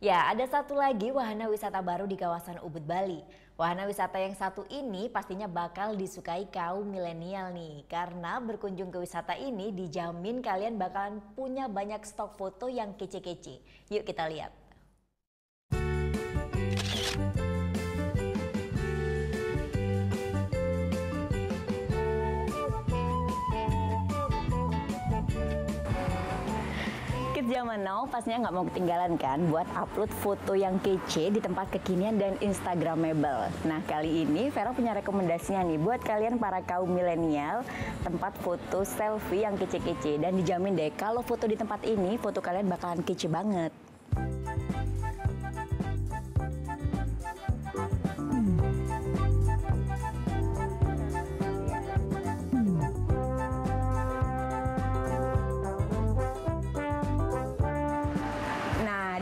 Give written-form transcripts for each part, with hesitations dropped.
Ya, ada satu lagi wahana wisata baru di kawasan Ubud, Bali. Wahana wisata yang satu ini pastinya bakal disukai kaum milenial nih. Karena berkunjung ke wisata ini dijamin kalian bakalan punya banyak stok foto yang kece-kece. Yuk kita lihat. Kids zaman now pastinya nggak mau ketinggalan kan buat upload foto yang kece di tempat kekinian dan instagramable. Nah kali ini Vera punya rekomendasinya nih buat kalian para kaum milenial, tempat foto selfie yang kece-kece, dan dijamin deh kalau foto di tempat ini foto kalian bakalan kece banget.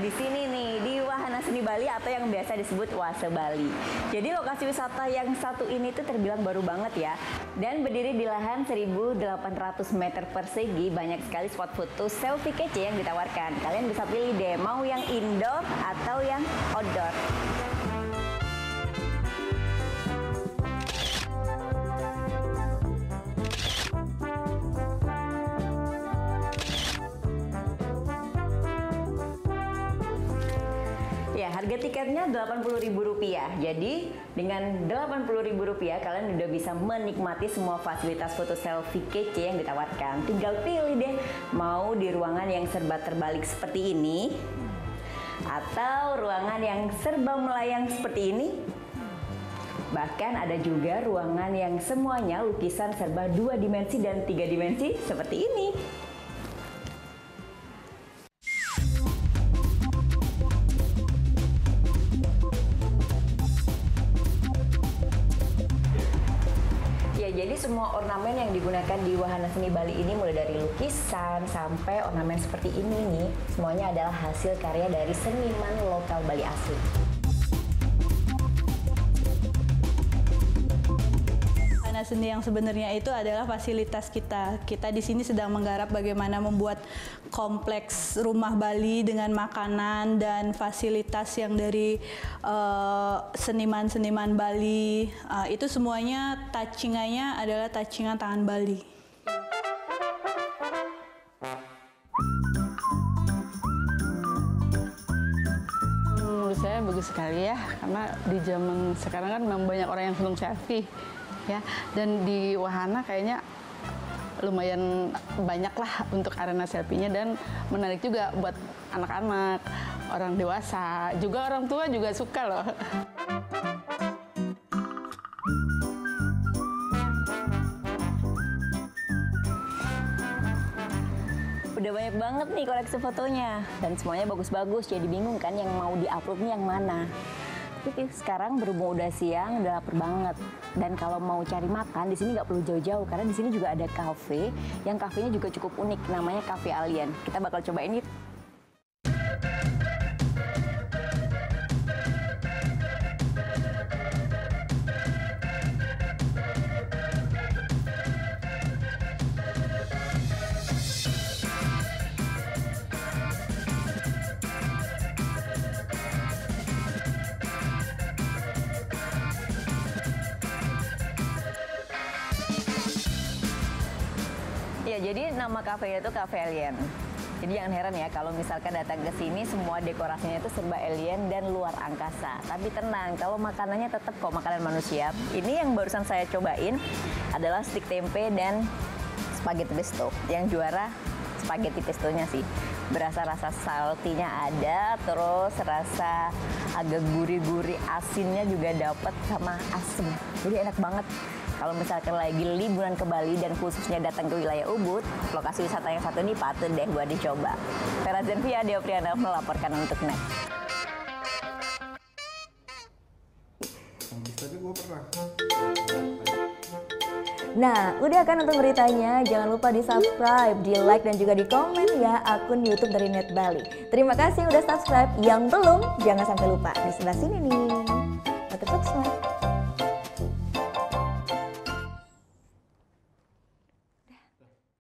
Di sini nih, di Wahana Seni Bali atau yang biasa disebut Wase Bali. Jadi lokasi wisata yang satu ini tuh terbilang baru banget ya. Dan berdiri di lahan 1.800 meter persegi, banyak sekali spot foto selfie kece yang ditawarkan. Kalian bisa pilih deh, mau yang indoor atau yang outdoor. Ya, harga tiketnya Rp80.000. Jadi, dengan Rp80.000 kalian udah bisa menikmati semua fasilitas foto selfie kece yang ditawarkan. Tinggal pilih deh, mau di ruangan yang serba terbalik seperti ini, atau ruangan yang serba melayang seperti ini. Bahkan ada juga ruangan yang semuanya lukisan serba 2 dimensi dan 3 dimensi seperti ini. Jadi semua ornamen yang digunakan di Wahana Seni Bali ini mulai dari lukisan sampai ornamen seperti ini nih, semuanya adalah hasil karya dari seniman lokal Bali asli. Wahana seni yang sebenarnya itu adalah fasilitas kita. Kita di sini sedang menggarap bagaimana membuat kompleks rumah Bali dengan makanan dan fasilitas yang dari seniman-seniman Bali. Itu semuanya touchingannya adalah touchingan tangan Bali. Menurut saya bagus sekali ya, karena di zaman sekarang kan memang banyak orang yang senang selfie. Ya, dan di wahana kayaknya lumayan banyak lah untuk arena selfie-nya, dan menarik juga buat anak-anak, orang dewasa, juga orang tua juga suka loh. Udah banyak banget nih koleksi fotonya dan semuanya bagus-bagus, jadi bingung kan yang mau di-upload nih yang mana. Tapi sekarang berhubung udah siang, udah lapar banget. Dan kalau mau cari makan di sini nggak perlu jauh-jauh, karena di sini juga ada kafe yang kafenya juga cukup unik, namanya Cafe Alien. Kita bakal cobain yuk. Ya, jadi nama kafenya itu Cafe Alien. Jadi jangan heran ya kalau misalkan datang ke sini semua dekorasinya itu serba alien dan luar angkasa. Tapi tenang, kalau makanannya tetap kok makanan manusia. Ini yang barusan saya cobain adalah stik tempe dan spaghetti pesto. Yang juara spaghetti pestonya sih. Berasa rasa saltinya ada, terus rasa agak gurih-gurih, asinnya juga dapat sama asem. Jadi enak banget. Kalau misalkan lagi liburan ke Bali dan khususnya datang ke wilayah Ubud, lokasi wisata yang satu ini patut deh buat dicoba. Vera Zenvia, Deo Priana melaporkan untuk NET. Tapi gue pernah. Nah, udah kan untuk beritanya? Jangan lupa di-subscribe, di-like, dan juga di-komen ya akun YouTube dari Net Bali. Terima kasih udah subscribe. Yang belum, jangan sampai lupa. Di sebelah sini nih. Tetap subscribe.